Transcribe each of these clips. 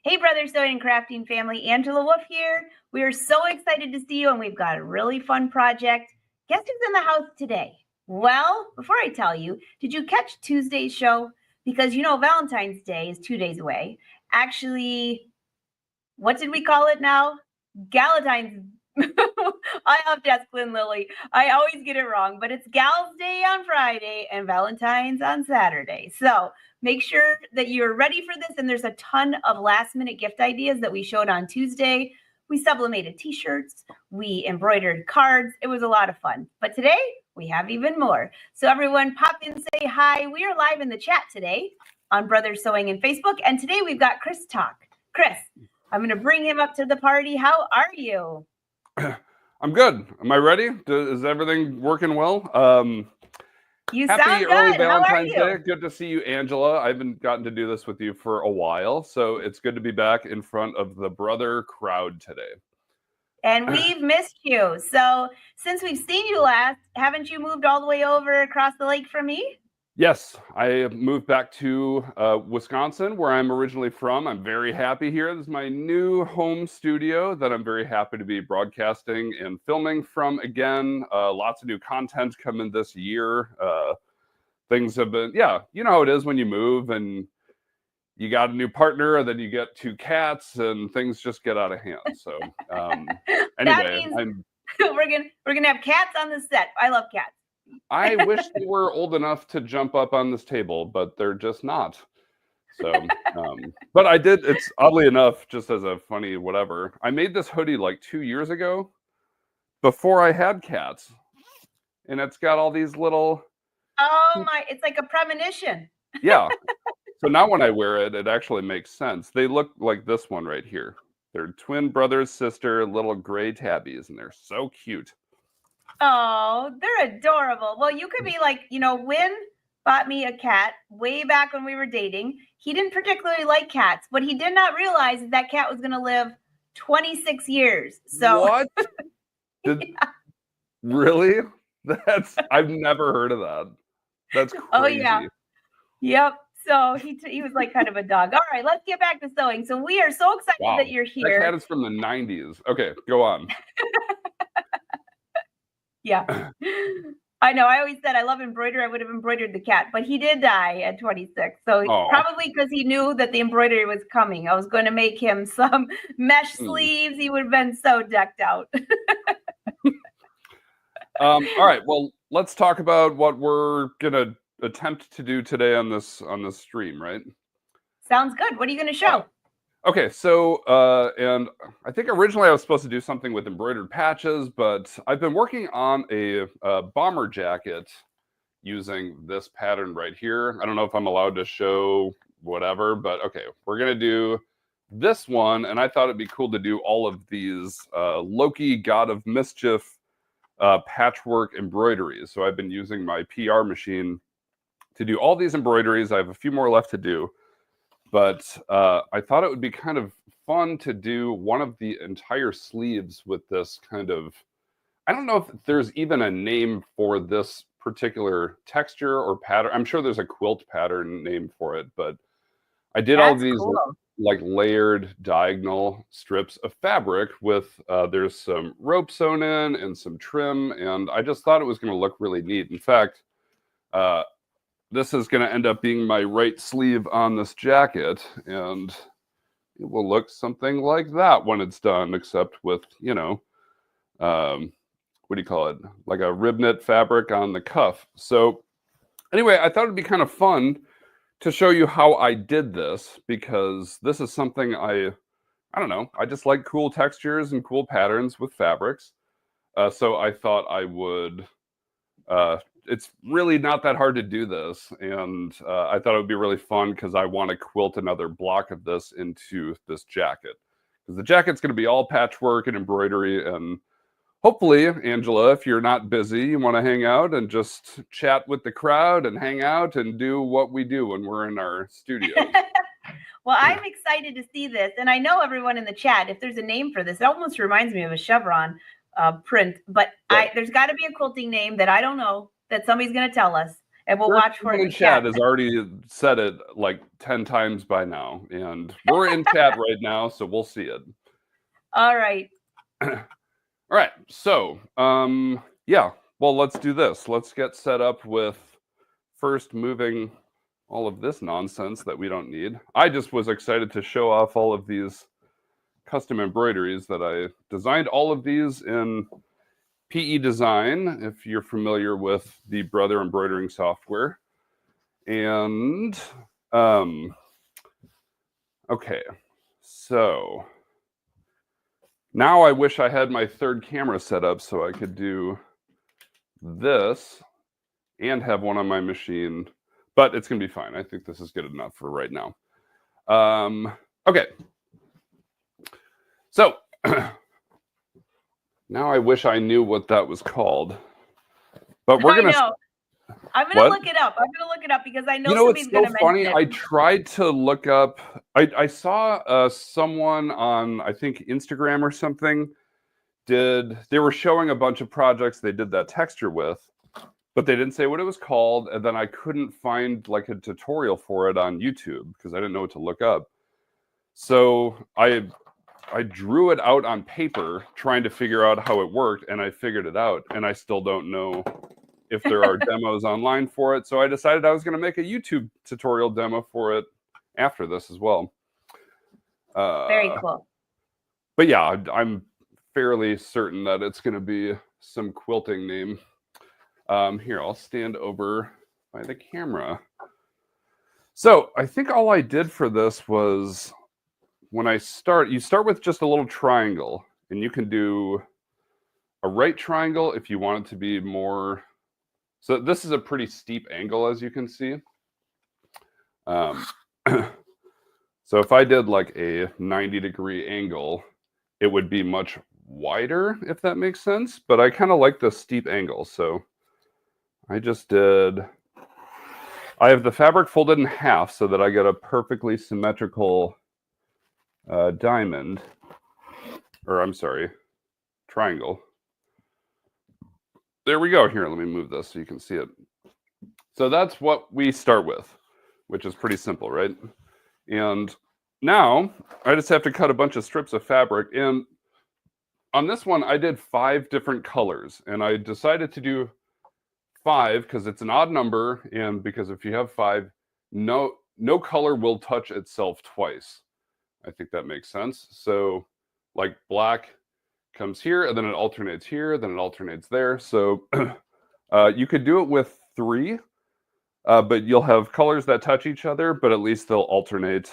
Hey, Brother Sewing and Crafting family, Angela Wolf here. We are so excited to see you, and we've got a really fun project. Guess who's in the house today? Well, before I tell you, did you catch Tuesday's show? Because you know Valentine's Day is 2 days away. Actually, what did we call it now? Galentine's. I have to ask Lynn Lilly. I always get it wrong, but it's Gal's Day on Friday and Valentine's on Saturday. So make sure that you're ready for this. And there's a ton of last minute gift ideas that we showed on Tuesday. We sublimated t-shirts, we embroidered cards. It was a lot of fun. But today we have even more. So everyone pop in, say hi. We are live in the chat today on Brothers Sewing and Facebook. And today we've got Chris Tock. Chris, I'm going to bring him up to the party. How are you? I'm good. Am I ready? Is everything working well? You happy sound early good. Valentine's How are you? Day. Good to see you, Angela. I haven't gotten to do this with you for a while, so it's good to be back in front of the brother crowd today. And we've missed you. So since we've seen you last, haven't you moved all the way over across the lake from me? Yes, I moved back to Wisconsin, where I'm originally from. I'm very happy here. This is my new home studio that I'm very happy to be broadcasting and filming from again. Lots of new content coming this year. Things have been, you know how it is when you move and you got a new partner, and then you get 2 cats, and things just get out of hand. So anyway, we're gonna have cats on the set. I love cats. I wish they were old enough to jump up on this table, but they're just not. So, but I did, it's oddly enough, just as a funny whatever, I made this hoodie like 2 years ago before I had cats. And it's got all these little... Oh my, it's like a premonition. Yeah. So now when I wear it, it actually makes sense. They look like this one right here. They're twin brother, sister, little gray tabbies, and they're so cute. Oh, they're adorable. Well, you could be like, you know, Wynn bought me a cat way back when we were dating. He didn't particularly like cats. What he did not realize is that cat was going to live 26 years. So what? Really? I've never heard of that. That's crazy. Oh yeah. Yep. So he was like kind of a dog. All right, let's get back to sewing. So we are so excited that you're here. That cat is from the 90s. Okay, go on. Yeah. I know. I always said I love embroidery. I would have embroidered the cat, but he did die at 26. So probably because he knew that the embroidery was coming. I was going to make him some mesh sleeves. He would have been so decked out. All right. Well, let's talk about what we're going to attempt to do today on this stream, right? Sounds good. What are you going to show? Okay, so, and I think originally I was supposed to do something with embroidered patches, but I've been working on a bomber jacket using this pattern right here. I don't know if I'm allowed to show whatever, but okay, we're going to do this one, and I thought it'd be cool to do all of these Loki, God of Mischief, patchwork embroideries. So I've been using my PR machine to do all these embroideries. I have a few more left to do. But I thought it would be kind of fun to do one of the entire sleeves with this kind of, I don't know if there's even a name for this particular texture or pattern. I'm sure there's a quilt pattern name for it, but I did all these like layered diagonal strips of fabric with, there's some rope sewn in and some trim, and I just thought it was going to look really neat. In fact, this is going to end up being my right sleeve on this jacket, and it will look something like that when it's done, except with, you know, what do you call it? Like a rib knit fabric on the cuff. So anyway, I thought it'd be kind of fun to show you how I did this, because this is something I don't know, I just like cool textures and cool patterns with fabrics. So I thought I would, it's really not that hard to do this, and I thought it would be really fun because I want to quilt another block of this into this jacket, because the jacket's going to be all patchwork and embroidery. And hopefully, Angela, if you're not busy, you want to hang out and just chat with the crowd and hang out and do what we do when we're in our studio. Well, I'm excited to see this, and I know everyone in the chat, if there's a name for this, it almost reminds me of a chevron print, but there's got to be a quilting name that I don't know that somebody's going to tell us. and we'll watch for it in in chat chat. has already said it like 10 times by now, and we're in chat right now, so we'll see it. All right. All right. So, yeah. Well, let's do this. Let's get set up with first moving all of this nonsense that we don't need. I just was excited to show off all of these custom embroideries that I designed. All of these in PE Design, if you're familiar with the Brother embroidering software. And okay, so now I wish I had my third camera set up so I could do this and have one on my machine, but it's gonna be fine. I think this is good enough for right now. Okay, so now I wish I knew what that was called, but we're gonna. I'm gonna look it up. I'm gonna look it up because I know somebody's it's so gonna funny. mention it. I tried to look up. I saw someone on, I think, Instagram or something. They were showing a bunch of projects they did that texture with, but they didn't say what it was called. And then I couldn't find like a tutorial for it on YouTube because I didn't know what to look up. So I drew it out on paper trying to figure out how it worked, and I figured it out, and I still don't know if there are demos online for it. So I decided I was going to make a YouTube tutorial demo for it after this as well. Very cool. But yeah, I'm fairly certain that it's going to be some quilting name. Here, I'll stand over by the camera. So I think all I did for this was when you start with just a little triangle, and you can do a right triangle if you want it to be more. So this is a pretty steep angle, as you can see. So if I did like a 90-degree angle, it would be much wider, if that makes sense. But I kind of like the steep angle. So I have the fabric folded in half so that I get a perfectly symmetrical diamond. Or I'm sorry, triangle. There we go. Here, let me move this so you can see it. So that's what we start with, which is pretty simple, right? And now I just have to cut a bunch of strips of fabric. And on this one, I did 5 different colors. And I decided to do 5 because it's an odd number. And because if you have 5, no color will touch itself twice. I think that makes sense. So like black comes here, and then it alternates here, then it alternates there. So you could do it with 3, but you'll have colors that touch each other, but at least they'll alternate.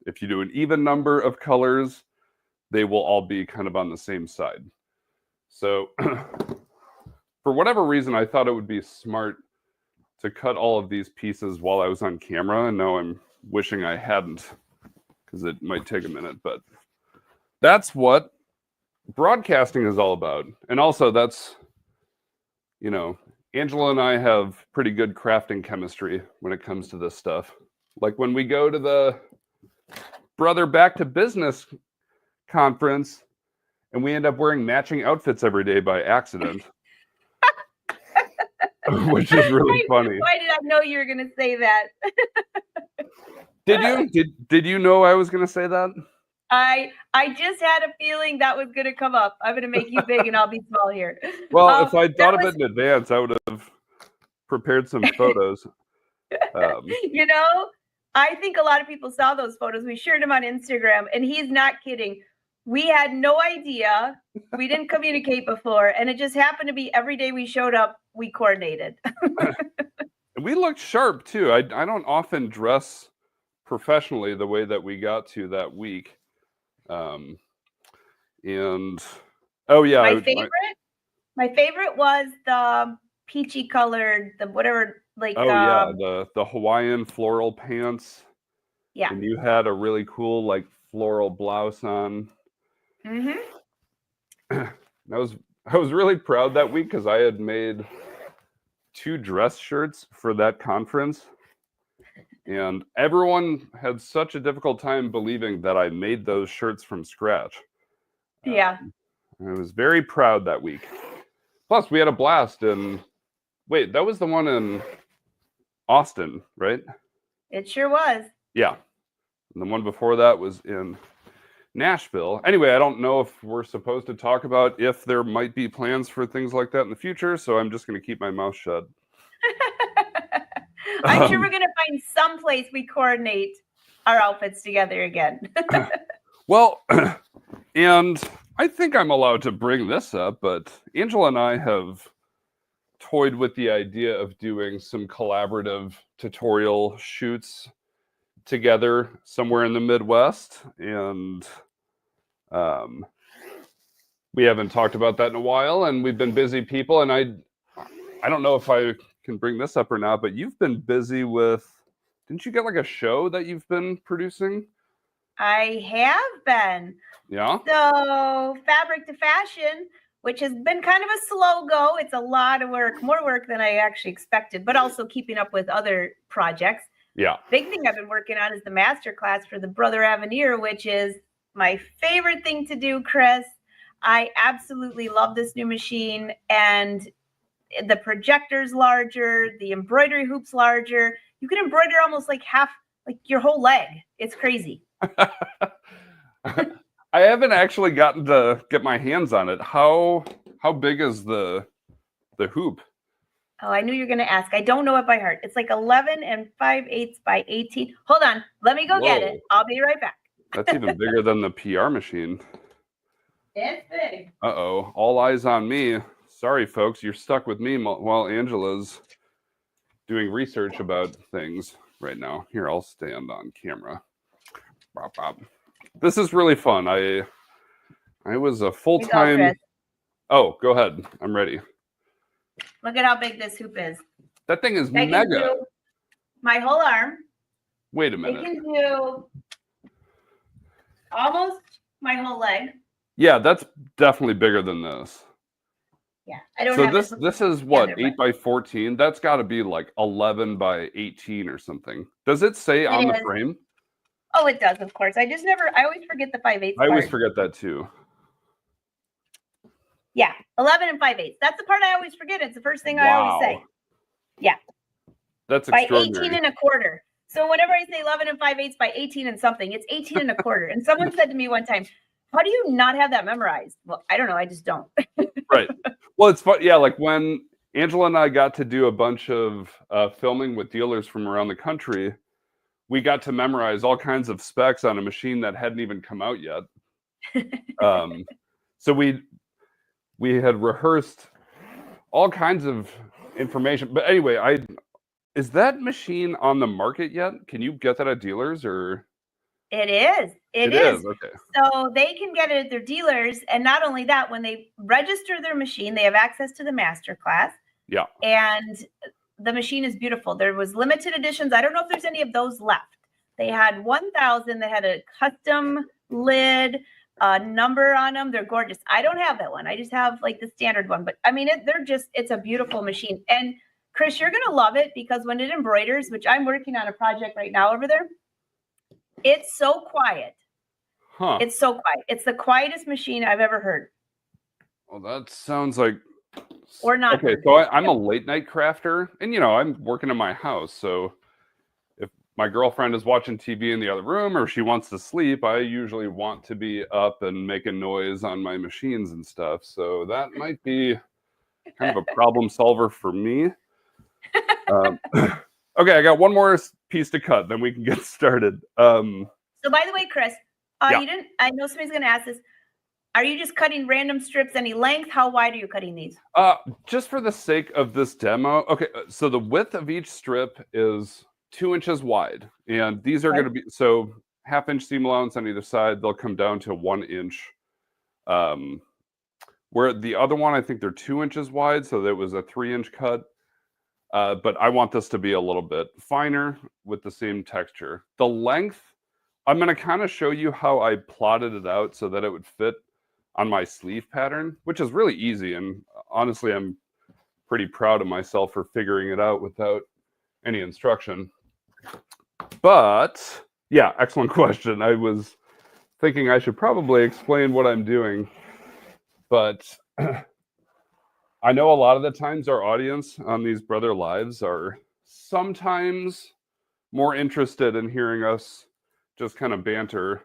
If you do an even number of colors, they will all be kind of on the same side. So for whatever reason, I thought it would be smart to cut all of these pieces while I was on camera, and now I'm wishing I hadn't because it might take a minute, but that's what broadcasting is all about. And also that's, Angela and I have pretty good crafting chemistry when it comes to this stuff. Like when we go to the Brother Back to Business conference and we end up wearing matching outfits every day by accident, which is really funny. Why did I know you were going to say that? Did you? Did you know I was going to say that? I just had a feeling that was going to come up. I'm going to make you big and I'll be small here. Well, if I thought of it in advance, I would have prepared some photos. I think a lot of people saw those photos. We shared them on Instagram, and he's not kidding. We had no idea. We didn't communicate before, and it just happened to be every day we showed up, we coordinated. We looked sharp, too. I don't often dress professionally the way that we got to that week. And oh yeah, my favorite was the peachy colored, the whatever, like the Hawaiian floral pants. Yeah, and you had a really cool like floral blouse on. I was really proud that week because I had made 2 dress shirts for that conference. And everyone had such a difficult time believing that I made those shirts from scratch. Yeah. I was very proud that week. Plus, we had a blast. And wait, that was the one in Austin, right? It sure was. Yeah. And the one before that was in Nashville. Anyway, I don't know if we're supposed to talk about if there might be plans for things like that in the future, so I'm just going to keep my mouth shut. I'm sure we're going to find some place we coordinate our outfits together again. Well, and I think I'm allowed to bring this up, but Angela and I have toyed with the idea of doing some collaborative tutorial shoots together somewhere in the Midwest, and we haven't talked about that in a while, and we've been busy people, and I don't know if I can bring this up or not, but you've been busy with, didn't you get like a show that you've been producing? I have been. Yeah. So Fabric to Fashion, which has been kind of a slow go. It's a lot of work, more work than I actually expected, but also keeping up with other projects. Yeah. Big thing I've been working on is the master class for the Brother Avenir, which is my favorite thing to do, Chris. I absolutely love this new machine, and the projector's larger, the embroidery hoop's larger. You can embroider almost like half, like your whole leg. It's crazy. I haven't actually gotten to get my hands on it. How big is the hoop? Oh, I knew you were going to ask. I don't know it by heart. It's like 11 5/8 by 18. Hold on. Let me go get it. I'll be right back. That's even bigger than the PR machine. It's big. Uh-oh. All eyes on me. Sorry, folks. You're stuck with me while Angela's doing research about things right now. Here, I'll stand on camera. Bop, bop. This is really fun. I was a full-time... Oh, go ahead. I'm ready. Look at how big this hoop is. That thing is I mega. can do my whole arm. Wait a minute. I can do almost my whole leg. Yeah, that's definitely bigger than this. Yeah, I don't. So this is what, 8 by 14? That's got to be like 11 by 18 or something. Does it say on the frame? Oh, it does, of course. I always forget the 5/8. I always forget that too. Yeah, 11 5/8. That's the part I always forget. It's the first thing I always say. Yeah. That's by extraordinary. 18 1/4. So whenever I say 11 5/8 by 18 and something, it's 18 1/4. And someone said to me one time, "How do you not have that memorized?" Well, I don't know. I just don't. Right. Well, it's fun. Yeah, like when Angela and I got to do a bunch of filming with dealers from around the country, we got to memorize all kinds of specs on a machine that hadn't even come out yet. So we had rehearsed all kinds of information. But anyway, is that machine on the market yet? Can you get that at dealers or? It is. It is. Okay. So they can get it at their dealers. And not only that, when they register their machine, they have access to the master class. Yeah. And the machine is beautiful. There was limited editions. I don't know if there's any of those left. They had 1,000 that had a custom lid, number on them. They're gorgeous. I don't have that one. I just have like the standard one. But I mean, it's a beautiful machine. And Chris, you're going to love it because when it embroiders, which I'm working on a project right now over there, it's so quiet. Huh. It's so quiet. It's the quietest machine I've ever heard. Well, that sounds like... Or not. Okay, so I'm a late night crafter, and I'm working in my house. So if my girlfriend is watching TV in the other room or she wants to sleep, I usually want to be up and making noise on my machines and stuff. So that might be kind of a problem solver for me. Okay, I got one more piece to cut, then we can get started. So by the way, Chris, yeah. I know somebody's going to ask this. Are you just cutting random strips any length? How wide are you cutting these? Just for the sake of this demo. Okay, so the width of each strip is 2 inches wide. And these are going to be, so 1/2 inch seam allowance on either side. They'll come down to 1 inch. Where the other one, I think they're 2 inches wide. So that was a 3-inch cut. But I want this to be a little bit finer with the same texture. The length, I'm going to kind of show you how I plotted it out so that it would fit on my sleeve pattern, which is really easy. And honestly, I'm pretty proud of myself for figuring it out without any instruction. But yeah, excellent question. I was thinking I should probably explain what I'm doing, but I know a lot of the times our audience on these Brother Lives are sometimes more interested in hearing us just kind of banter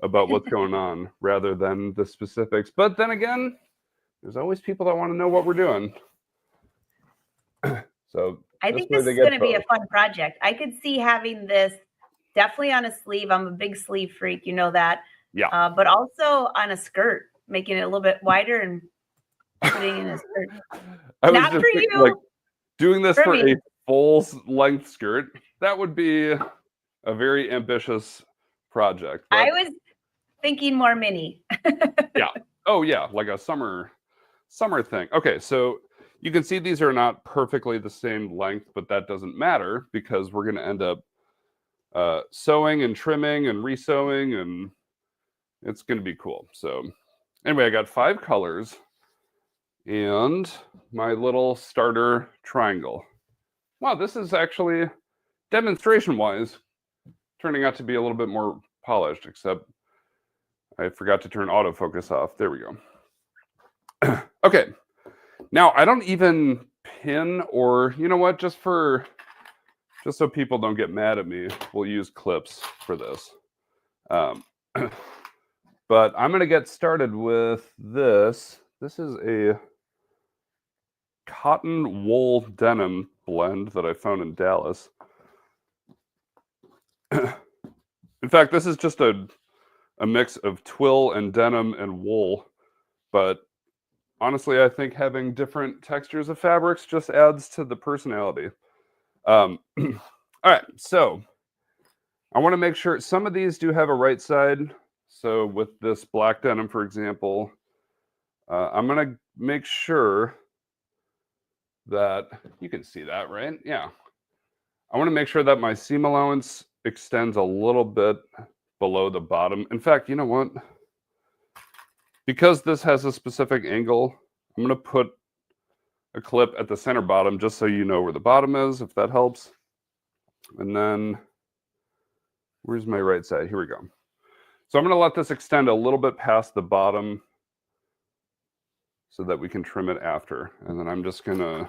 about what's going on rather than the specifics. But then again, there's always people that want to know what we're doing. So I think this is going to be a fun project. I could see having this definitely on a sleeve. I'm a big sleeve freak, you know that. Yeah. But also on a skirt, making it a little bit wider and putting in a skirt. Not for you. Like doing this for a full length skirt, that would be a very ambitious project. I was thinking more mini. Yeah. Oh yeah, like a summer thing. Okay, so you can see these are not perfectly the same length, but that doesn't matter because we're going to end up sewing and trimming and resewing, and it's going to be cool. So anyway, I got 5 colors and my little starter triangle. Wow, this is actually, demonstration-wise, turning out to be a little bit more polished, except I forgot to turn autofocus off. There we go. Okay. Now, I don't even pin or, you know what, just so people don't get mad at me, we'll use clips for this. But I'm going to get started with this. This is a cotton wool denim blend that I found in Dallas. In fact, this is just a mix of twill and denim and wool, but honestly, I think having different textures of fabrics just adds to the personality. All right, so I want to make sure some of these do have a right side. So with this black denim, for example, I'm going to make sure that you can see that, right? Yeah. I want to make sure that my seam allowance extends a little bit below the bottom. In fact, you know what? Because this has a specific angle, I'm going to put a clip at the center bottom just so you know where the bottom is, if that helps. And then, where's my right side? Here we go. So I'm going to let this extend a little bit past the bottom so that we can trim it after. And then I'm just going to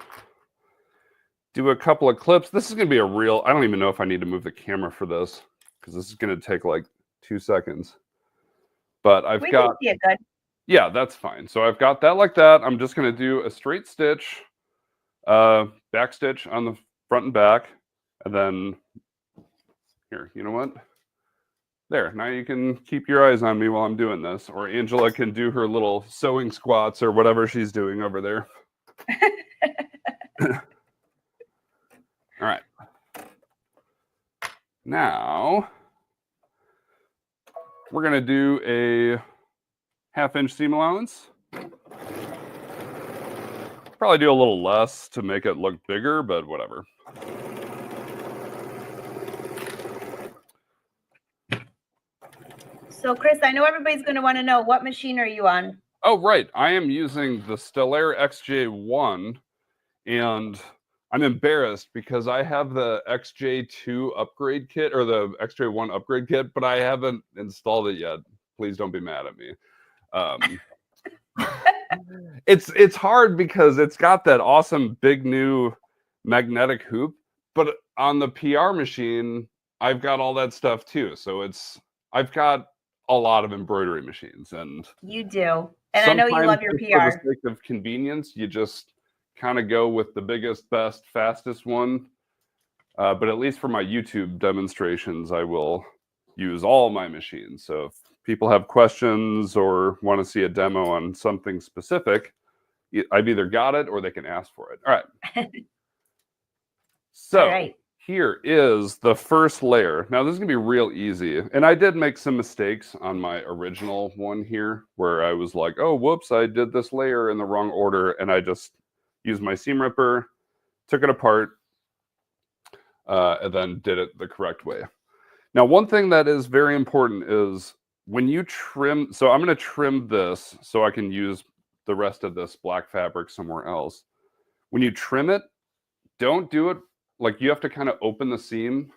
do a couple of clips. This is going to be a real, I don't even know if I need to move the camera for this because this is going to take like 2 seconds. But I've got, see it good. Yeah, that's fine. So I've got that like that. I'm just going to do a straight stitch, back stitch on the front and back. And then here, you know what? There, now you can keep your eyes on me while I'm doing this. Or Angela can do her little sewing squats or whatever she's doing over there. All right. Now, we're going to do a 1/2 inch seam allowance. Probably do a little less to make it look bigger, but whatever. So Chris, I know everybody's going to want to know, what machine are you on? Oh, right. I am using the Stellaire XJ1, and I'm embarrassed because I have the XJ2 upgrade kit, or the XJ1 upgrade kit, but I haven't installed it yet. Please don't be mad at me. It's hard because it's got that awesome big new magnetic hoop, but on the PR machine, I've got all that stuff too. So I've got a lot of embroidery machines, and you do. And I know you love your PR. For the sake of convenience, you just kind of go with the biggest, best, fastest one. But at least for my YouTube demonstrations, I will use all my machines. So if people have questions or want to see a demo on something specific, I've either got it or they can ask for it. All right. So all right. Here is the first layer. Now this is gonna be real easy. And I did make some mistakes on my original one here where I was like, oh, whoops, I did this layer in the wrong order. And I just used my seam ripper, took it apart, and then did it the correct way. Now, one thing that is very important is when you trim, so I'm gonna trim this so I can use the rest of this black fabric somewhere else. When you trim it, don't do it like you have to kind of open the seam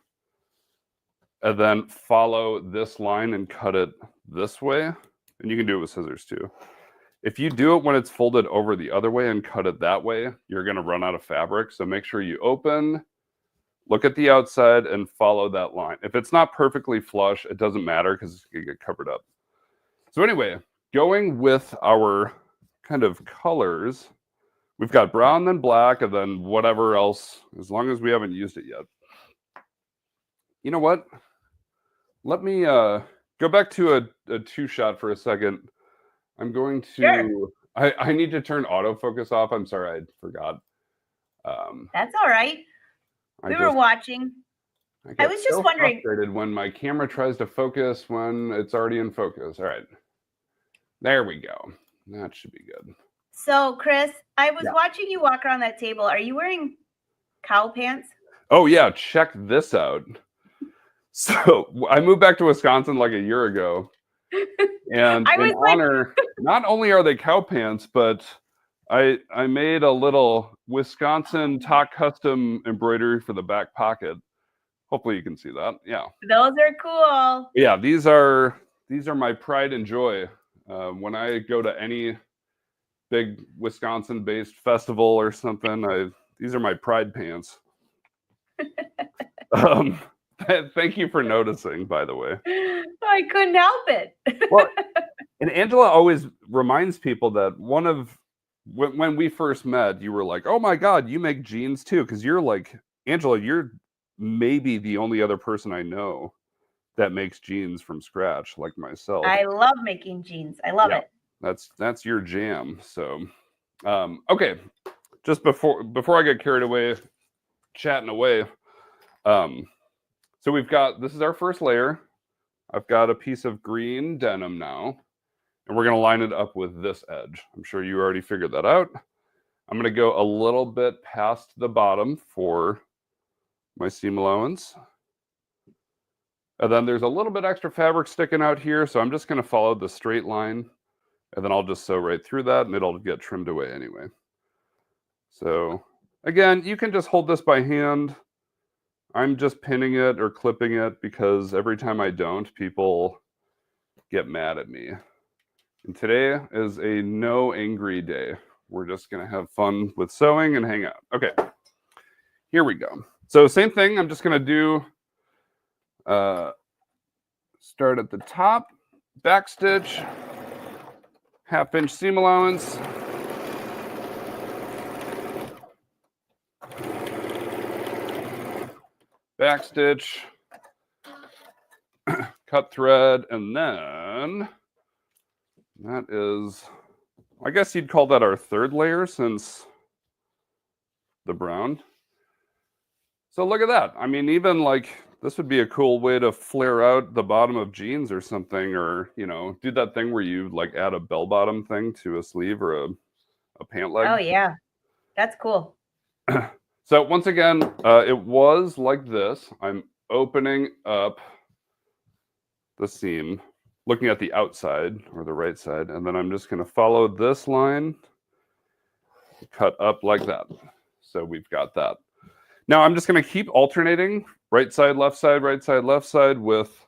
and then follow this line and cut it this way. And you can do it with scissors too. If you do it when it's folded over the other way and cut it that way, you're going to run out of fabric. So make sure you open look at the outside and follow that line. If it's not perfectly flush, it doesn't matter because it's going to get covered up. So anyway, going with our kind of colors, we've got brown, then black, and then whatever else, as long as we haven't used it yet. You know what? Let me go back to a two-shot for a second. I'm going to... Sure. I need to turn autofocus off. I'm sorry, I forgot. That's all right. We were watching. I was just wondering. Frustrated when my camera tries to focus when it's already in focus. All right. There we go. That should be good. So, Chris, I was watching you walk around that table. Are you wearing cow pants? Oh, yeah. Check this out. So I moved back to Wisconsin like a year ago. And in honor, not only are they cow pants, but I made a little Wisconsin Tock custom embroidery for the back pocket. Hopefully you can see that. Yeah. Those are cool. Yeah, these are my pride and joy. When I go to any big Wisconsin-based festival or something, these are my pride pants. Thank you for noticing, by the way. I couldn't help it. Well, and Angela always reminds people that when we first met, you were like, "Oh my God, you make jeans too?" Because you're like, Angela, you're maybe the only other person I know that makes jeans from scratch, like myself. I love making jeans. I love it. That's your jam. So, okay, just before I get carried away, chatting away. So this is our first layer. I've got a piece of green denim now, and we're going to line it up with this edge. I'm sure you already figured that out. I'm going to go a little bit past the bottom for my seam allowance. And then there's a little bit extra fabric sticking out here, so I'm just going to follow the straight line, and then I'll just sew right through that, and it'll get trimmed away anyway. So again, you can just hold this by hand. I'm just pinning it or clipping it because every time I don't, people get mad at me. And today is a no angry day. We're just going to have fun with sewing and hang out. Okay, here we go. So same thing, I'm just going to do, start at the top, back stitch, 1/2 inch seam allowance. Back stitch, cut thread, and then that is, I guess you'd call that our third layer since the brown. So look at that. I mean, even like this would be a cool way to flare out the bottom of jeans or something, or, you know, do that thing where you like add a bell bottom thing to a sleeve or a pant leg. Oh, yeah. That's cool. So once again, it was like this. I'm opening up the seam, looking at the outside or the right side, and then I'm just going to follow this line, cut up like that. So we've got that. Now I'm just going to keep alternating right side, left side with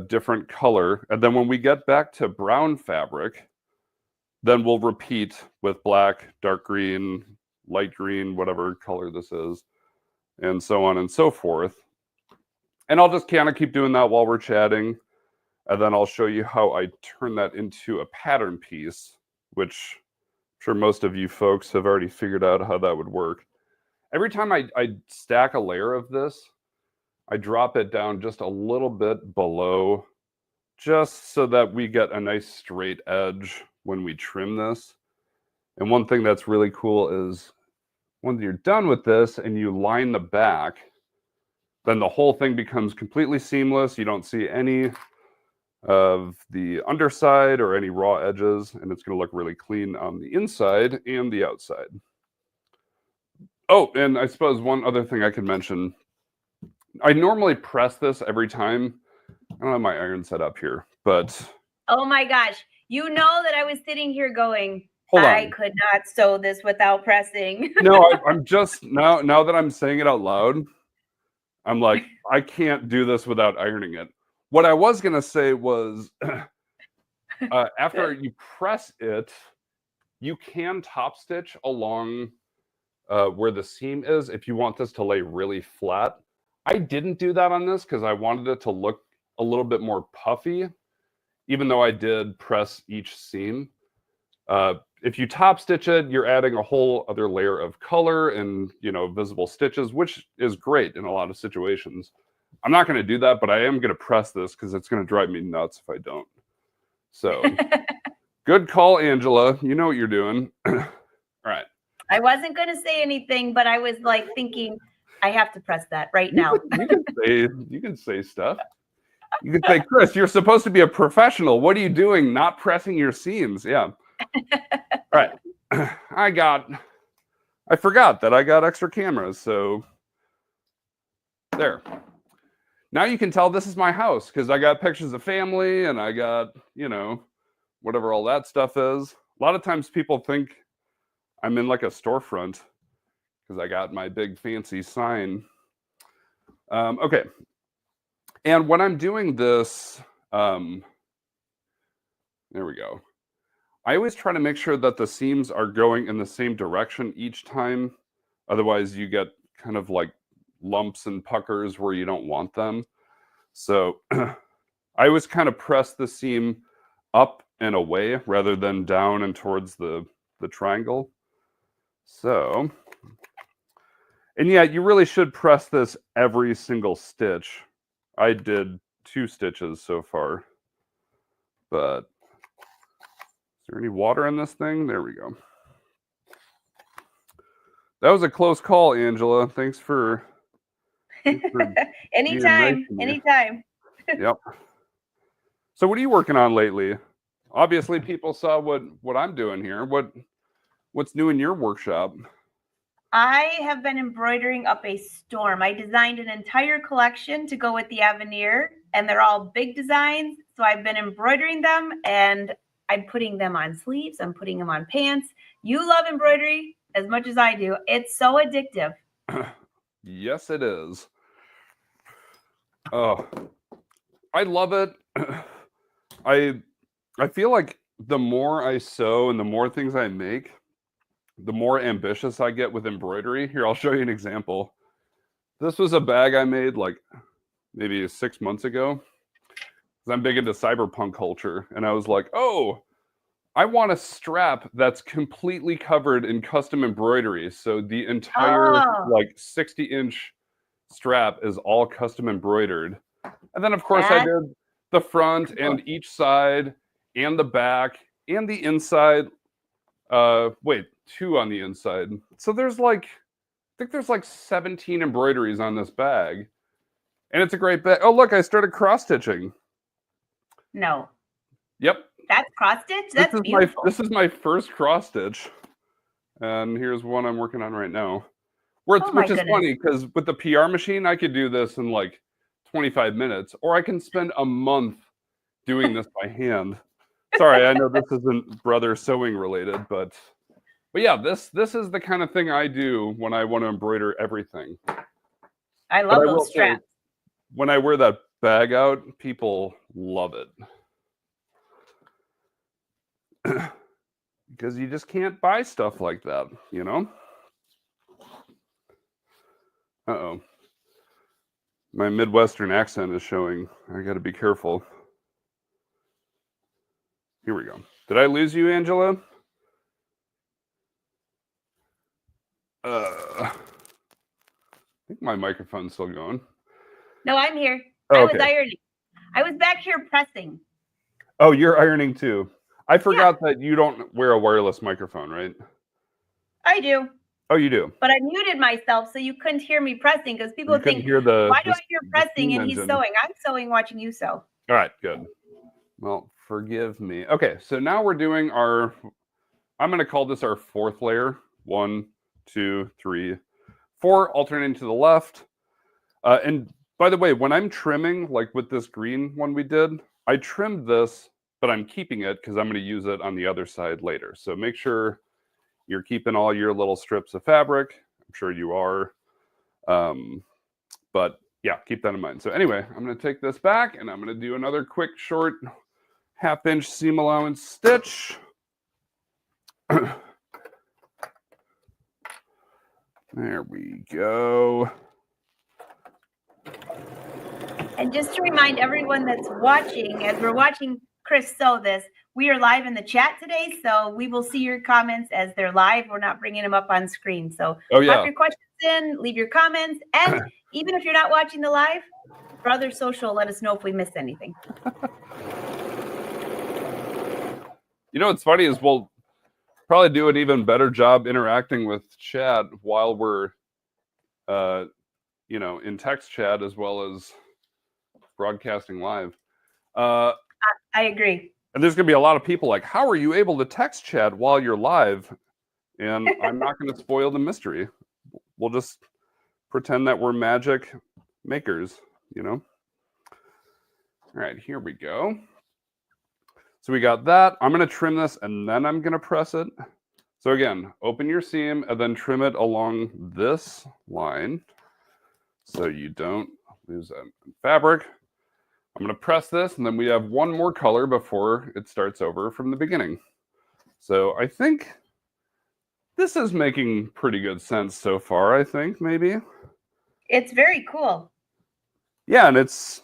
different color. And then when we get back to brown fabric, then we'll repeat with black, dark green, light green, whatever color this is, and so on and so forth. And I'll just kind of keep doing that while we're chatting. And then I'll show you how I turn that into a pattern piece, which I'm sure most of you folks have already figured out how that would work. Every time I stack a layer of this, I drop it down just a little bit below, just so that we get a nice straight edge when we trim this. And one thing that's really cool is when you're done with this and you line the back, then the whole thing becomes completely seamless. You don't see any of the underside or any raw edges, and it's going to look really clean on the inside and the outside. Oh, and I suppose one other thing I could mention, I normally press this every time. I don't have my iron set up here, but... Oh my gosh. You know that I was sitting here going, hold on. I could not sew this without pressing. No, I'm just, now that I'm saying it out loud, I'm like, I can't do this without ironing it. What I was going to say was, after you press it, you can top stitch along where the seam is if you want this to lay really flat. I didn't do that on this because I wanted it to look a little bit more puffy, even though I did press each seam. If you top stitch it, you're adding a whole other layer of color and, you know, visible stitches, which is great in a lot of situations. I'm not going to do that, but I am going to press this because it's going to drive me nuts if I don't. So good call, Angela. You know what you're doing. All right. I wasn't going to say anything, but I was like thinking, I have to press that right now. You can say stuff. You can say, Chris, you're supposed to be a professional. What are you doing? Not pressing your seams. Yeah. All right. I forgot that I got extra cameras. So there. Now you can tell this is my house because I got pictures of family and I got, you know, whatever all that stuff is. A lot of times people think I'm in like a storefront because I got my big fancy sign. Okay. And when I'm doing this, there we go. I always try to make sure that the seams are going in the same direction each time. Otherwise, you get kind of like lumps and puckers where you don't want them. So I always kind of press the seam up and away rather than down and towards the triangle. So, and yeah, you really should press this every single stitch. I did 2 stitches so far, but is there any water in this thing? There we go. That was a close call, Angela. Thanks for anytime. Yep. So what are you working on lately? Obviously, people saw what I'm doing here. What's new in your workshop? I have been embroidering up a storm. I designed an entire collection to go with the Avenir, and they're all big designs. So I've been embroidering them, and I'm putting them on sleeves. I'm putting them on pants. You love embroidery as much as I do. It's so addictive. Yes, it is. Oh, I love it. I feel like the more I sew and the more things I make, the more ambitious I get with embroidery. Here, I'll show you an example. This was a bag I made like maybe 6 months ago. I'm big into cyberpunk culture. And I was like, oh, I want a strap that's completely covered in custom embroidery. So the entire like 60-inch strap is all custom embroidered. And then, of course, I did the front and each side and the back and the inside. Wait, 2 on the inside. So there's like, I think there's like 17 embroideries on this bag. And it's a great bag. Oh, look, I started cross-stitching. No. Yep. That's cross-stitch? That's beautiful. This is my first cross-stitch. And here's one I'm working on right now. Which is funny, because with the PR machine, I could do this in like 25 minutes. Or I can spend a month doing this by hand. Sorry, I know this isn't brother sewing related, but yeah, this is the kind of thing I do when I want to embroider everything. I love those straps. When I wear that bag out, people love it. Because you just can't buy stuff like that, you know? Uh-oh. My Midwestern accent is showing. I got to be careful. Here we go. Did I lose you, Angela? I think my microphone's still going. No, I'm here. Oh, I was ironing. I was back here pressing. Oh, you're ironing too. I forgot that you don't wear a wireless microphone, right? I do. Oh, you do? But I muted myself so you couldn't hear me pressing because people think, why do I hear pressing and he's sewing? I'm sewing watching you sew. All right, good. Well, forgive me. Okay, so now we're doing I'm going to call this our 4th layer. 1, 2, 3, 4, alternating to the left. And by the way, when I'm trimming, like with this green one we did, I trimmed this, but I'm keeping it because I'm going to use it on the other side later. So make sure you're keeping all your little strips of fabric. I'm sure you are. But yeah, keep that in mind. So anyway, I'm going to take this back and I'm going to do another quick short 1/2-inch seam allowance stitch. There we go. And just to remind everyone that's watching, as we're watching Chris sew this, we are live in the chat today, so we will see your comments as they're live. We're not bringing them up on screen. So pop your questions in, leave your comments, and even if you're not watching the live, for other social, let us know if we missed anything. You know what's funny is we'll probably do an even better job interacting with chat while we're, in text chat as well as broadcasting live. I agree. And there's going to be a lot of people like, how are you able to text chat while you're live? And I'm not going to spoil the mystery. We'll just pretend that we're magic makers, All right, here we go. So we got that. I'm going to trim this and then I'm going to press it. So again, open your seam and then trim it along this line so you don't lose that fabric. I'm going to press this and then we have one more color before it starts over from the beginning. So I think this is making pretty good sense so far, I think, maybe. It's very cool. Yeah, and it's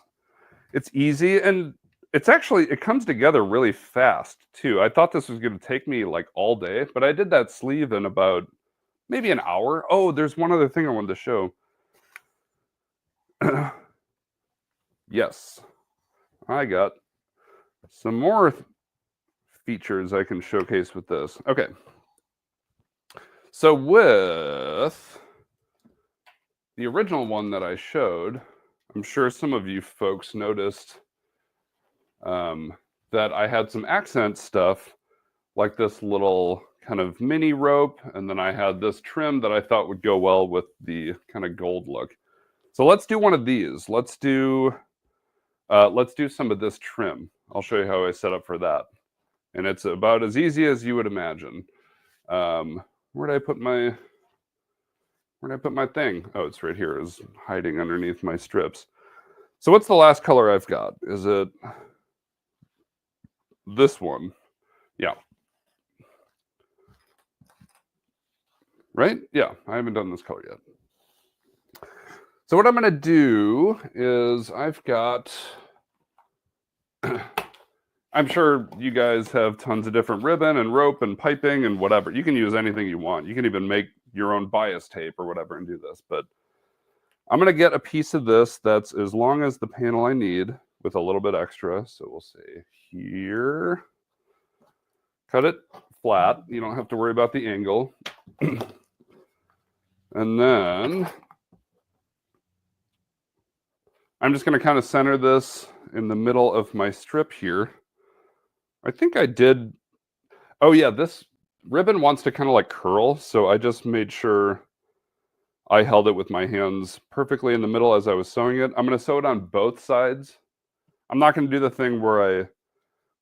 easy and it comes together really fast too. I thought this was going to take me like all day, but I did that sleeve in about maybe an hour. Oh, there's one other thing I wanted to show. Yes, I got some more features I can showcase with this. Okay. So with the original one that I showed, I'm sure some of you folks noticed that I had some accent stuff like this little kind of mini rope, and then I had this trim that I thought would go well with the kind of gold look. So let's do one of these. Let's do some of this trim. I'll show you how I set up for that. And it's about as easy as you would imagine. Where did I put my thing? Oh, it's right here. It's hiding underneath my strips. So what's the last color I've got? Is it this one? Yeah. Right? Yeah, I haven't done this color yet. So what I'm going to do is I've got, I'm sure you guys have tons of different ribbon and rope and piping and whatever. You can use anything you want. You can even make your own bias tape or whatever and do this. But I'm going to get a piece of this that's as long as the panel I need with a little bit extra. So we'll say here, cut it flat. You don't have to worry about the angle. And then I'm just going to kind of center this in the middle of my strip here. I think I did. Oh yeah, this ribbon wants to kind of like curl. So I just made sure I held it with my hands perfectly in the middle as I was sewing it. I'm going to sew it on both sides. I'm not going to do the thing where I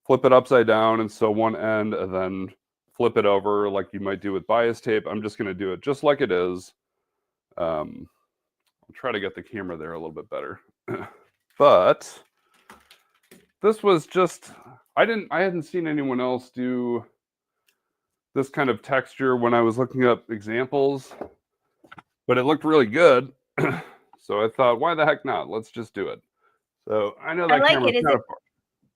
flip it upside down and sew one end and then flip it over like you might do with bias tape. I'm just going to do it just like it is. I'll try to get the camera there a little bit better. But this was just, I hadn't seen anyone else do this kind of texture when I was looking up examples, but it looked really good. So I thought, why the heck not? Let's just do it. So I know that I like camera's it. kind of far.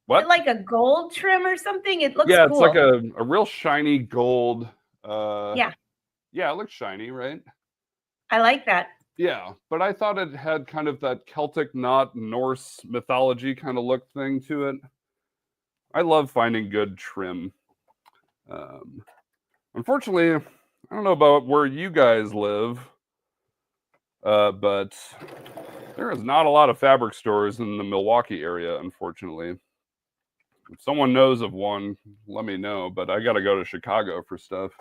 What? Is it like a gold trim or something? It looks cool. It's like a real shiny gold. Yeah, it looks shiny, right? I like that. Yeah, but I thought it had kind of that Celtic, not Norse mythology kind of look thing to it. I love finding good trim. Unfortunately, I don't know about where you guys live, but there is not a lot of fabric stores in the Milwaukee area, unfortunately. If someone knows of one, let me know, but I got to go to Chicago for stuff.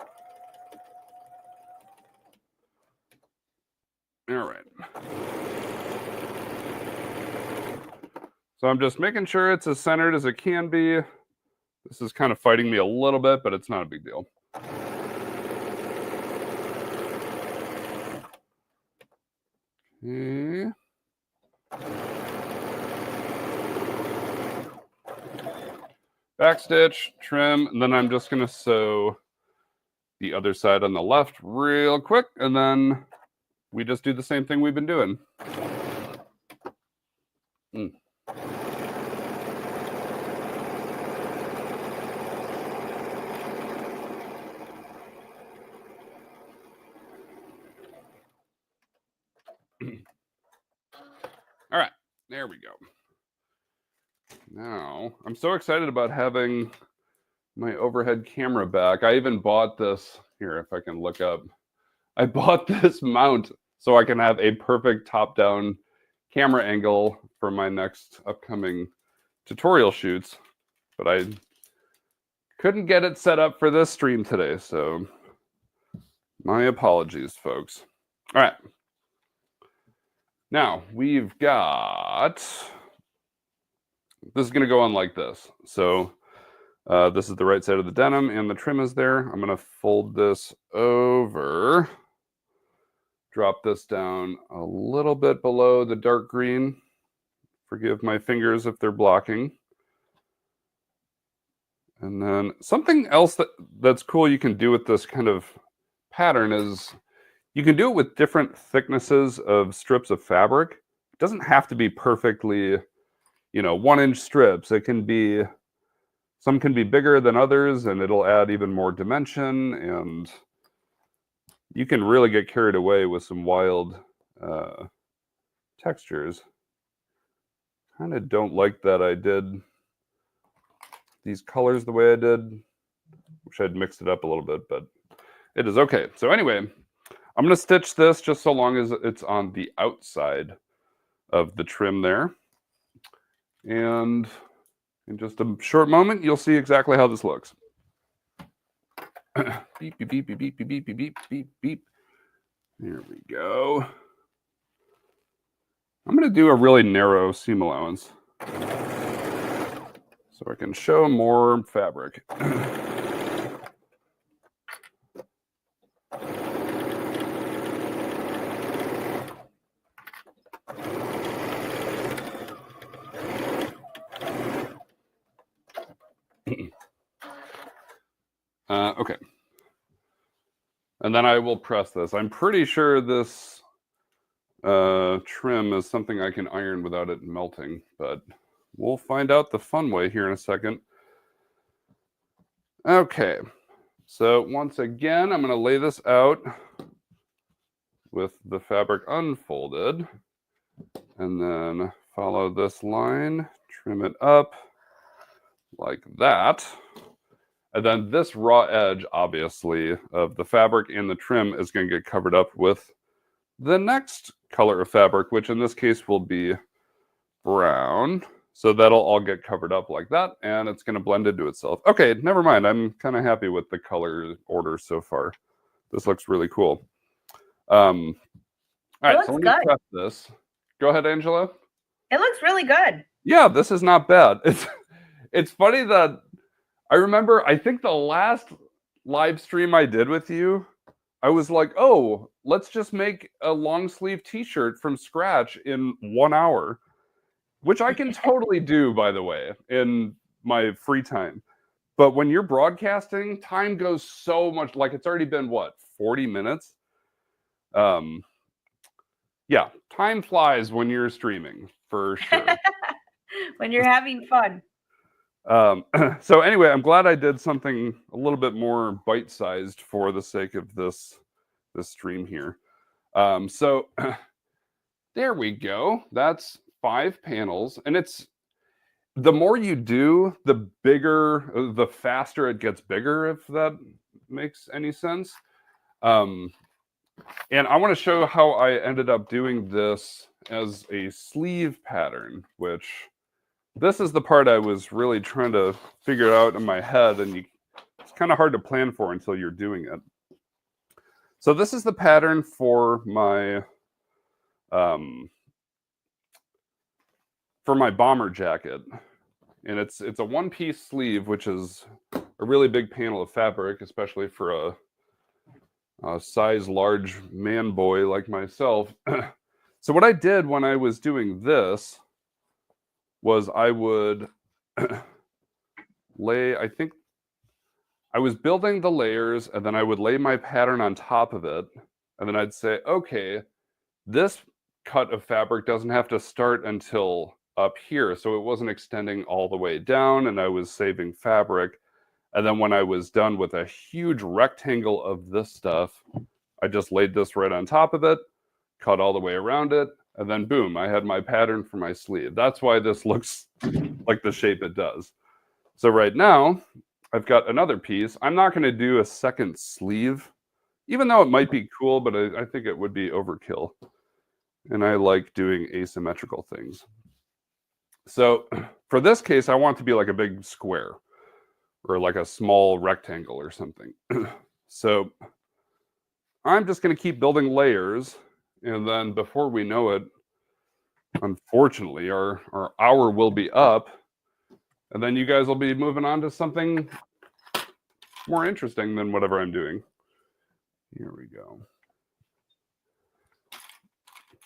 All right. So I'm just making sure it's as centered as it can be. This is kind of fighting me a little bit, but it's not a big deal. Okay. Backstitch, trim, and then I'm just going to sew the other side on the left real quick, and then we just do the same thing we've been doing. All right, there we go. Now, I'm so excited about having my overhead camera back. I even bought this, here, if I can look up. I bought this mount so I can have a perfect top-down camera angle for my next upcoming tutorial shoots, but I couldn't get it set up for this stream today, so my apologies, folks. All right. Now, we've got, this is going to go on like this. So this is the right side of the denim and the trim is there. I'm going to fold this over, drop this down a little bit below the dark green. Forgive my fingers if they're blocking. And then something else that's cool you can do with this kind of pattern is you can do it with different thicknesses of strips of fabric. It doesn't have to be perfectly, 1-inch strips. It can be, some can be bigger than others and it'll add even more dimension, and you can really get carried away with some wild textures. Kind of don't like that I did these colors the way I did. Wish I'd mixed it up a little bit, but it is okay. So anyway, I'm going to stitch this just so long as it's on the outside of the trim there. And in just a short moment, you'll see exactly how this looks. Beep, beep, beep, beep, beep, beep, beep, beep, beep, beep. There we go. I'm going to do a really narrow seam allowance so I can show more fabric. Okay. And then I will press this. I'm pretty sure this trim is something I can iron without it melting, but we'll find out the fun way here in a second. Okay, so once again, I'm going to lay this out with the fabric unfolded, and then follow this line, trim it up like that. And then this raw edge, obviously, of the fabric and the trim is going to get covered up with the next color of fabric, which in this case will be brown. So that'll all get covered up like that, and it's going to blend into itself. Okay, never mind. I'm kind of happy with the color order so far. This looks really cool. All right, so let me press this. Go ahead, Angela. It looks really good. Yeah, this is not bad. It's funny that I remember, I think the last live stream I did with you, I was like, oh, let's just make a long sleeve t-shirt from scratch in 1 hour, which I can totally do, by the way, in my free time. But when you're broadcasting, time goes so much, like it's already been, what, 40 minutes? Yeah, time flies when you're streaming, for sure. When you're having fun. So anyway, I'm glad I did something a little bit more bite-sized for the sake of this stream here. So there we go. That's 5 panels, and it's the more you do, the bigger, the faster it gets bigger, if that makes any sense. And I want to show how I ended up doing this as a sleeve pattern, which this is the part I was really trying to figure out in my head, and it's kind of hard to plan for until you're doing it. So this is the pattern for my bomber jacket, and it's a one-piece sleeve, which is a really big panel of fabric, especially for a size large man boy like myself. So what I did when I was doing this was I would I think I was building the layers, and then I would lay my pattern on top of it, and then I'd say, okay, this cut of fabric doesn't have to start until up here. So it wasn't extending all the way down, and I was saving fabric. And then when I was done with a huge rectangle of this stuff, I just laid this right on top of it, cut all the way around it, and then boom, I had my pattern for my sleeve. That's why this looks like the shape it does. So right now, I've got another piece. I'm not going to do a second sleeve, even though it might be cool, but I think it would be overkill. And I like doing asymmetrical things. So for this case, I want it to be like a big square or like a small rectangle or something. So I'm just going to keep building layers. And then before we know it, unfortunately, our hour will be up. And then you guys will be moving on to something more interesting than whatever I'm doing. Here we go.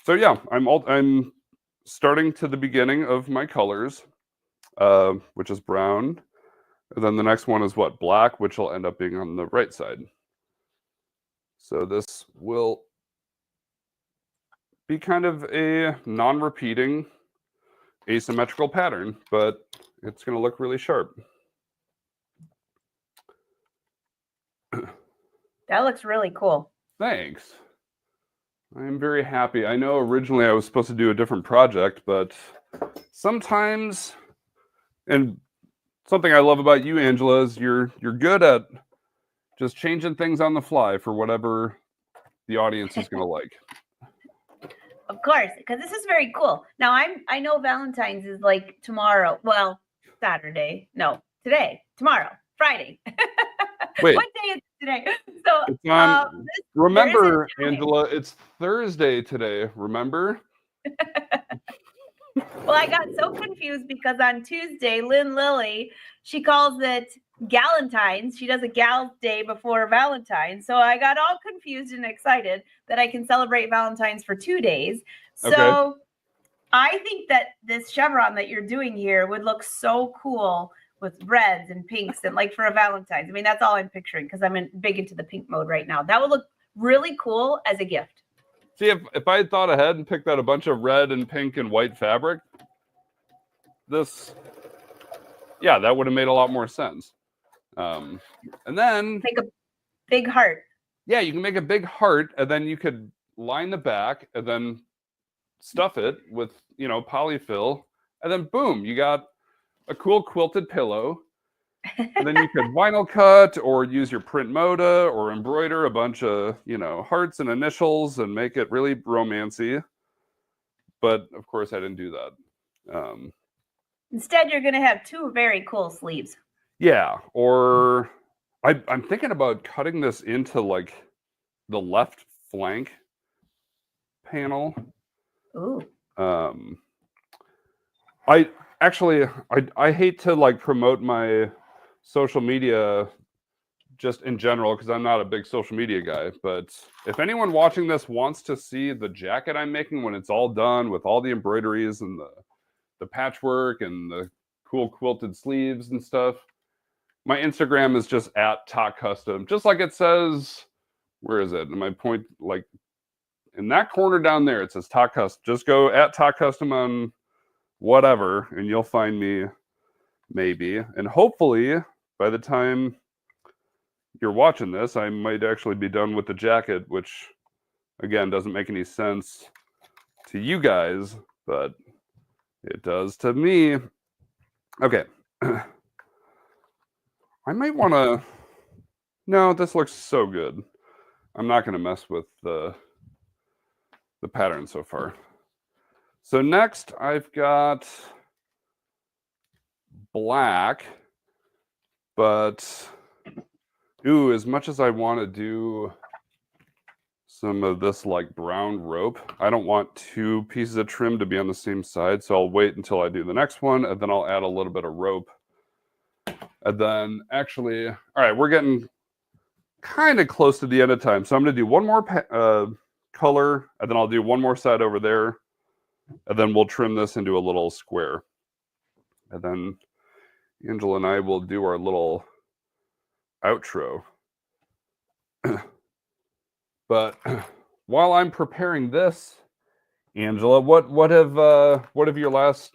So yeah, I'm starting to the beginning of my colors, which is brown. And then the next one is what? Black, which will end up being on the right side. So this will be kind of a non-repeating asymmetrical pattern, but it's going to look really sharp. That looks really cool. Thanks. I'm very happy. I know originally I was supposed to do a different project, but sometimes, and something I love about you, Angela, is you're good at just changing things on the fly for whatever the audience is going to like. Of course, because this is very cool. Now I know Valentine's is like tomorrow. Well, Saturday. No, today. Tomorrow. Friday. Wait. What day is it today? So it's on, remember, Angela, it's Thursday today. Remember? Well, I got so confused because on Tuesday, Lynn Lilly, she calls it Galentine's. She does a Gal Day before Valentine's. So I got all confused and excited that I can celebrate Valentine's for 2 days. So okay. I think that this chevron that you're doing here would look so cool with reds and pinks and like for a Valentine's. I mean, that's all I'm picturing because I'm big into the pink mode right now. That would look really cool as a gift. See, if I had thought ahead and picked out a bunch of red and pink and white fabric, yeah, that would have made a lot more sense. And then make a big heart. Yeah, you can make a big heart, and then you could line the back and then stuff it with, polyfill, and then boom, you got a cool quilted pillow. And then you could vinyl cut or use your print moda or embroider a bunch of, hearts and initials and make it really romancy. But of course, I didn't do that. Instead, you're going to have 2 very cool sleeves. Yeah, or I'm thinking about cutting this into like the left flank panel. Ooh. I hate to like promote my social media just in general because I'm not a big social media guy, but if anyone watching this wants to see the jacket I'm making when it's all done with all the embroideries and the patchwork and the cool quilted sleeves and stuff, my Instagram is just @Tock Custom, just like it says. Where is it? And my point, like in that corner down there, it says Tock Custom. Just go @Tock Custom on whatever, and you'll find me, maybe. And hopefully, by the time you're watching this, I might actually be done with the jacket, which, again, doesn't make any sense to you guys, but it does to me. Okay. I might want to... No, this looks so good. I'm not going to mess with the pattern so far. So next, I've got black, but as much as I want to do some of this like brown rope, I don't want 2 pieces of trim to be on the same side, so I'll wait until I do the next one, and then I'll add a little bit of rope. And then actually, all right, we're getting kind of close to the end of time, so I'm going to do one more color, and then I'll do one more side over there, and then we'll trim this into a little square. And then Angela and I will do our little outro. But while I'm preparing this Angela, what have your last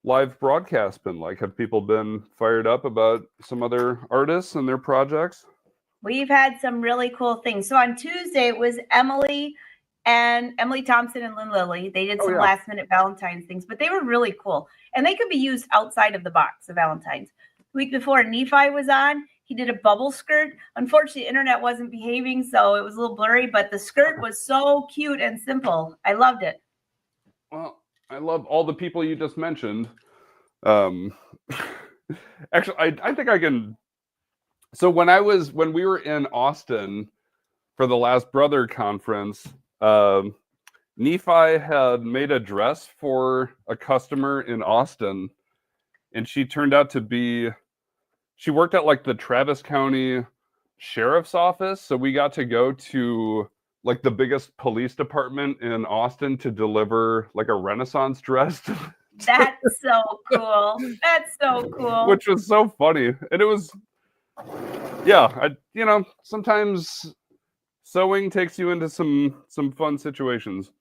live broadcasts been like? Have people been fired up about some other artists and their projects? We've had some really cool things. So on Tuesday, it was Emily Thompson and Lynn Lilly. They did some last minute Valentine's things, but they were really cool. And they could be used outside of the box of Valentine's. The week before, Nephi was on. He did a bubble skirt. Unfortunately, the internet wasn't behaving, so it was a little blurry, but the skirt was so cute and simple. I loved it. Well, I love all the people you just mentioned. Actually, I think I can. So when we were in Austin for the last Brother conference, Nephi had made a dress for a customer in Austin, and she turned out to be. She worked at like the Travis County Sheriff's Office, so we got to go to like the biggest police department in Austin to deliver like a Renaissance dress. That's so cool. That's so cool. Which was so funny. And it was, yeah, sometimes sewing takes you into some fun situations.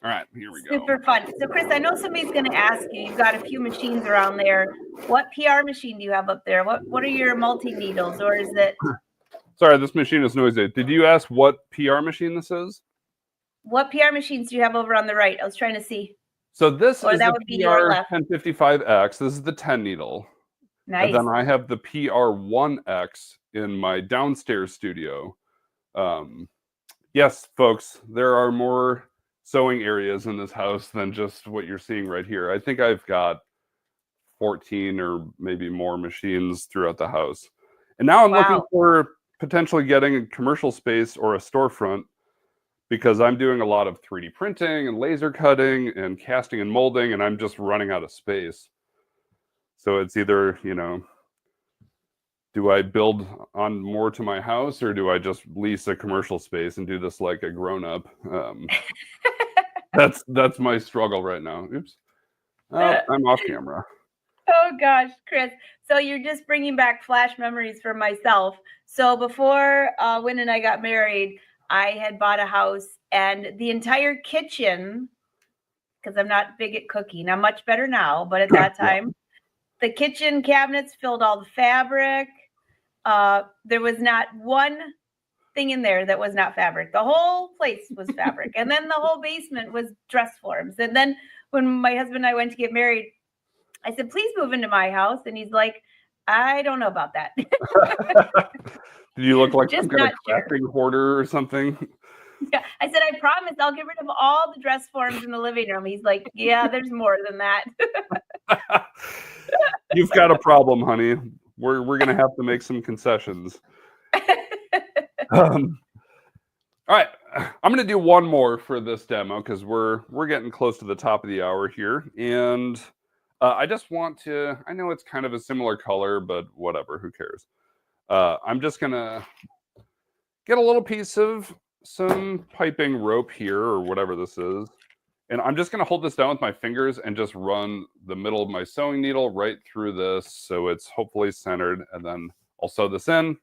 All right, here we go. Super fun. So, Chris, I know somebody's going to ask you. You've got a few machines around there. What PR machine do you have up there? What are your multi needles, or is it? Sorry, this machine is noisy. Did you ask what PR machine this is? What PR machines do you have over on the right? I was trying to see. So this is that the would be your left. PR1055X. This is the 10 needle. Nice. And then I have the PR1X in my downstairs studio. Yes, folks, there are more sewing areas in this house than just what you're seeing right here. I think I've got 14 or maybe more machines throughout the house. And now I'm looking for potentially getting a commercial space or a storefront, because I'm doing a lot of 3D printing and laser cutting and casting and molding, and I'm just running out of space. So it's either, do I build on more to my house, or do I just lease a commercial space and do this like a grown-up? That's my struggle right now. Oops. Oh, I'm off camera. Oh gosh, Chris. So you're just bringing back flash memories for myself. So before Wynn and I got married, I had bought a house, and the entire kitchen, because I'm not big at cooking, I'm much better now, but at that time, the kitchen cabinets filled all the fabric. There was not one thing in there that was not fabric. The whole place was fabric. And then the whole basement was dress forms. And then when my husband and I went to get married, I said, please move into my house. And he's like, I don't know about that. Did you look like some kind of crafting hoarder or something? Yeah. I said, I promise I'll get rid of all the dress forms in the living room. He's like, yeah, there's more than that. You've got a problem, honey. We're going to have to make some concessions. All right. I'm going to do one more for this demo because we're getting close to the top of the hour here. And I just want to, I know it's kind of a similar color, but whatever, who cares? I'm just going to get a little piece of some piping rope here, or whatever this is. And I'm just going to hold this down with my fingers and just run the middle of my sewing needle right through this, so it's hopefully centered. And then I'll sew this in,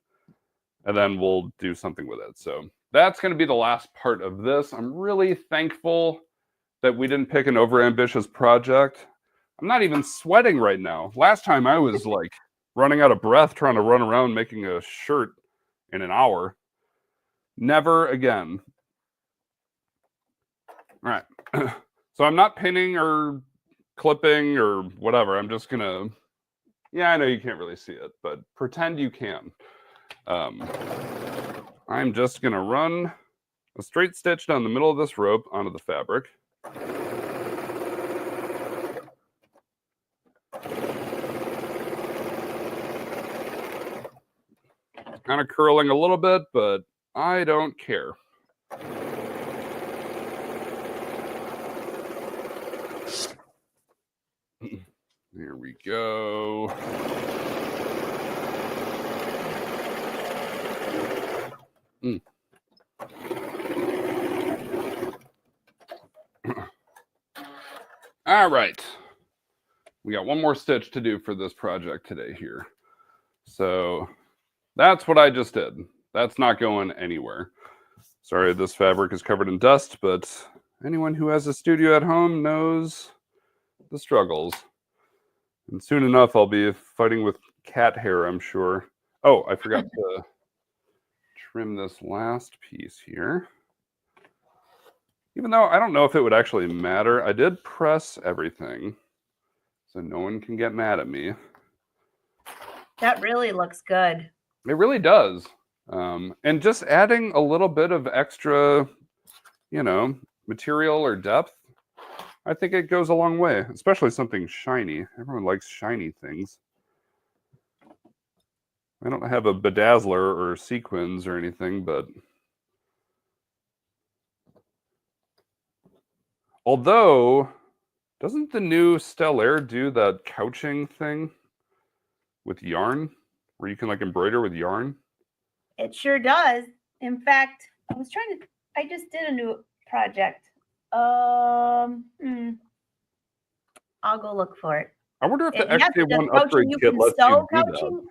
and then we'll do something with it. So that's going to be the last part of this. I'm really thankful that we didn't pick an overambitious project. I'm not even sweating right now. Last time I was like running out of breath trying to run around making a shirt in an hour. Never again. All right. So I'm not pinning or clipping or whatever. I'm just going to, I know you can't really see it, but pretend you can. I'm just going to run a straight stitch down the middle of this rope onto the fabric. Kind of curling a little bit, but I don't care. There we go. All right. We got one more stitch to do for this project today here. So that's what I just did. That's not going anywhere. Sorry, this fabric is covered in dust, but anyone who has a studio at home knows the struggles. And soon enough, I'll be fighting with cat hair, I'm sure. Oh, I forgot to trim this last piece here. Even though I don't know if it would actually matter, I did press everything, so no one can get mad at me. That really looks good. It really does. And just adding a little bit of extra, material or depth, I think it goes a long way, especially something shiny. Everyone likes shiny things. I don't have a bedazzler or sequins or anything, but although, doesn't the new Stellaire do that couching thing with yarn, where you can like embroider with yarn? It sure does. In fact, I just did a new project. I'll go look for it. I wonder if the Yes, XJ it does One couching. upgrade You kit can lets sew you do couching that.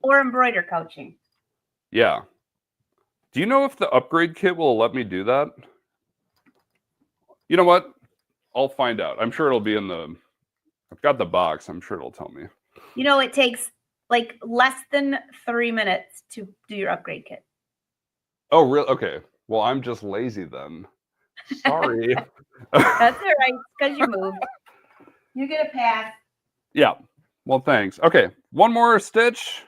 or embroider couching. Yeah. Do you know if the upgrade kit will let me do that? You know what? I'll find out. I'm sure it'll be I've got the box. I'm sure it'll tell me. It takes like less than 3 minutes to do your upgrade kit. Oh, really? Okay. Well, I'm just lazy then. Sorry. That's all right. It's because you moved. You get a pass. Yeah. Well, thanks. Okay. One more stitch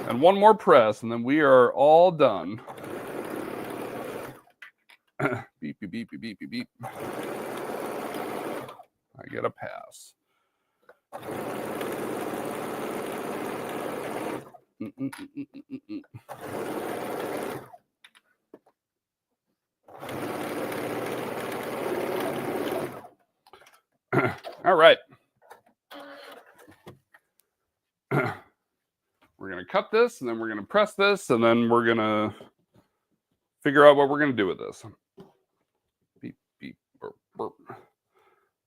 and one more press, and then we are all done. Beep, beep, beep, beep, beep, beep, beep. I get a pass. All right. We're going to cut this, and then we're going to press this, and then we're going to figure out what we're going to do with this. Beep, beep, burp, burp.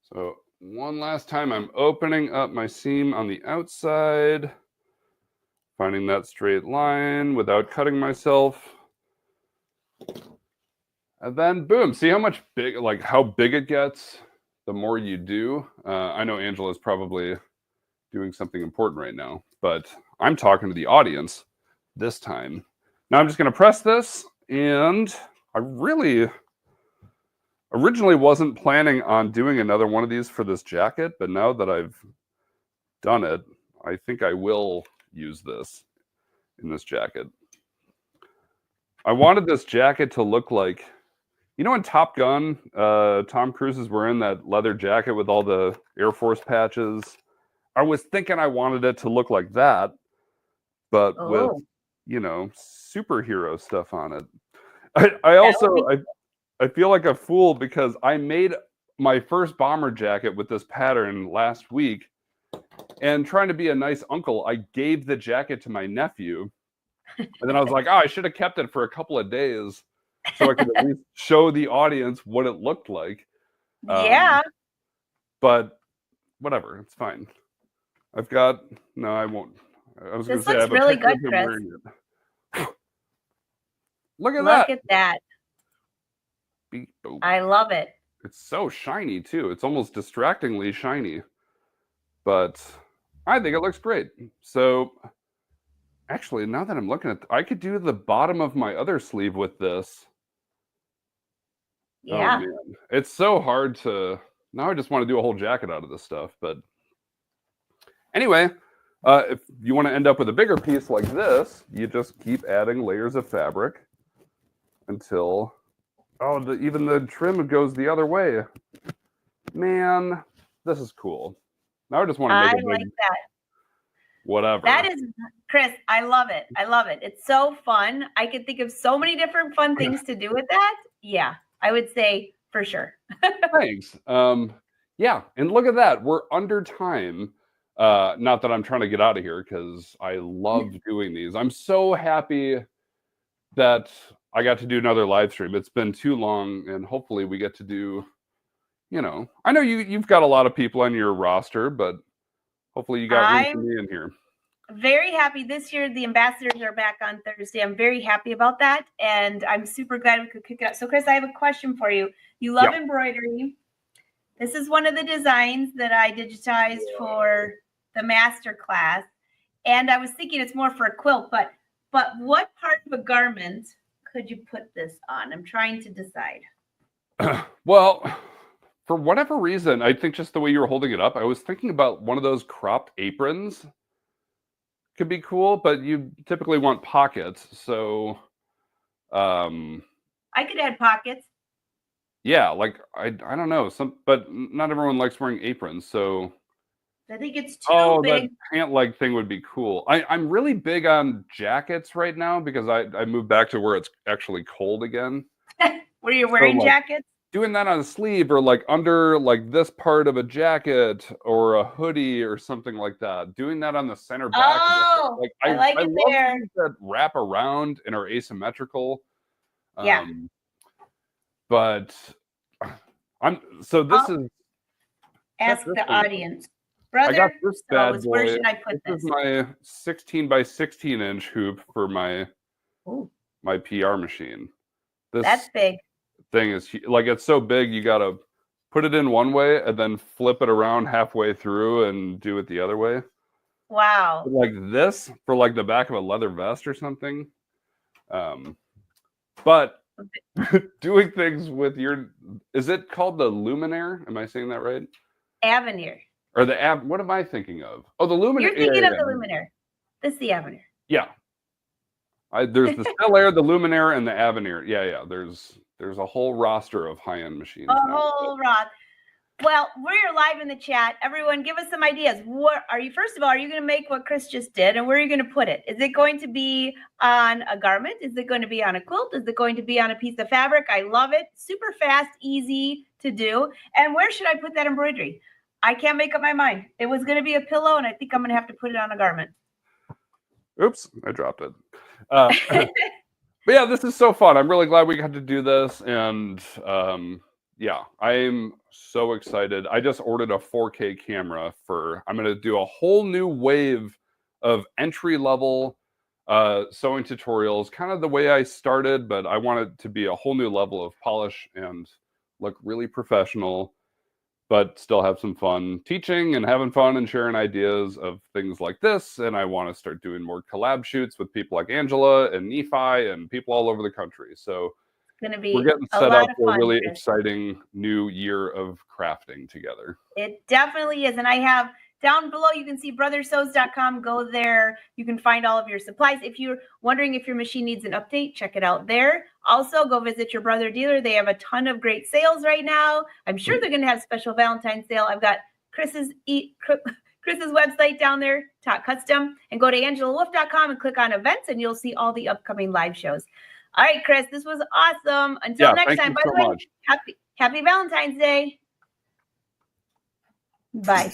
So one last time, I'm opening up my seam on the outside, finding that straight line without cutting myself. And then boom, see how big it gets the more you do. I know Angela's probably doing something important right now, but I'm talking to the audience this time. Now I'm just going to press this, and I really originally wasn't planning on doing another one of these for this jacket, but now that I've done it, I think I will use this in this jacket. I wanted this jacket to look like, in Top Gun, Tom Cruise is wearing that leather jacket with all the Air Force patches. I was thinking I wanted it to look like that, but with, superhero stuff on it. I feel like a fool because I made my first bomber jacket with this pattern last week, and trying to be a nice uncle, I gave the jacket to my nephew, and then I was like, I should have kept it for a couple of days so I could at least show the audience what it looked like. Yeah. But whatever, it's fine. No, I won't. I was going to say I have really a picture good, of him Chris. wearing it. Look at Look at that. Beep, boop. I love it. It's so shiny too. It's almost distractingly shiny, but I think it looks great. So actually, now that I'm looking at I could do the bottom of my other sleeve with this. Yeah. Oh man, it's so hard to. Now I just want to do a whole jacket out of this stuff. But anyway, if you want to end up with a bigger piece like this, you just keep adding layers of fabric until even the trim goes the other way. Man, this is cool. Now I just want to make like that. Whatever. That is, Chris, I love it. I love it. It's so fun. I can think of so many different fun things to do with that. Yeah, I would say for sure. Thanks. Yeah, and look at that. We're under time. Not that I'm trying to get out of here because I love doing these. I'm so happy that I got to do another live stream. It's been too long, and hopefully we get to do, I know you've got a lot of people on your roster, but hopefully you got room for me in here. very happy this year. The ambassadors are back on Thursday. I'm very happy about that. And I'm super glad we could kick it up. So Chris, I have a question for you. You love embroidery. This is one of the designs that I digitized for the master class. And I was thinking it's more for a quilt, but what part of a garment could you put this on? I'm trying to decide. Well, for whatever reason, I think just the way you were holding it up, I was thinking about one of those cropped aprons. Could be cool, but you typically want pockets. So I could add pockets. Yeah, like I don't know, but not everyone likes wearing aprons, so I think it's too big. That pant leg thing would be cool. I'm really big on jackets right now because I moved back to where it's actually cold again. Were you wearing jackets? Doing that on a sleeve or like under like this part of a jacket or a hoodie or something like that. Doing that on the center back. Oh, I like it there. Things that wrap around and are asymmetrical. Yeah. But so this is. Ask the audience. Brother, I got this bad boy. Where should I put this? This is my 16 by 16 inch hoop for my PR machine. That's big. Thing is like, it's so big you gotta put it in one way and then flip it around halfway through and do it the other way. Wow. But like this for like the back of a leather vest or something. But doing things with is it called the luminaire? Am I saying that right? Avenir. Or what am I thinking of? Oh, the luminaire. You're thinking of the luminaire. This is the Avenir. Yeah. There's the Stellaire, the luminaire, and the Avenir. Yeah. There's a whole roster of high-end machines. Whole roster. Well, we're live in the chat. Everyone, give us some ideas. First of all, are you going to make what Chris just did, and where are you going to put it? Is it going to be on a garment? Is it going to be on a quilt? Is it going to be on a piece of fabric? I love it. Super fast, easy to do. And where should I put that embroidery? I can't make up my mind. It was going to be a pillow, and I think I'm going to have to put it on a garment. Oops, I dropped it. But yeah, this is so fun. I'm really glad we got to do this, and yeah, I'm so excited. I just ordered a 4K camera I'm going to do a whole new wave of entry-level sewing tutorials, kind of the way I started, but I want it to be a whole new level of polish and look really professional, but still have some fun teaching and having fun and sharing ideas of things like this. And I want to start doing more collab shoots with people like Angela and Nephi and people all over the country. So we're getting set up for a really exciting new year of crafting together. It definitely is. And I have down below, you can see brothersews.com. Go there. You can find all of your supplies. If you're wondering if your machine needs an update, check it out there. Also, go visit your brother dealer. They have a ton of great sales right now. I'm sure they're going to have special Valentine's sale. I've got Chris's website down there, Tock Custom, and go to angelawolf.com and click on events, and you'll see all the upcoming live shows. All right, Chris, this was awesome. Until next time. By the way, happy Valentine's Day. Bye.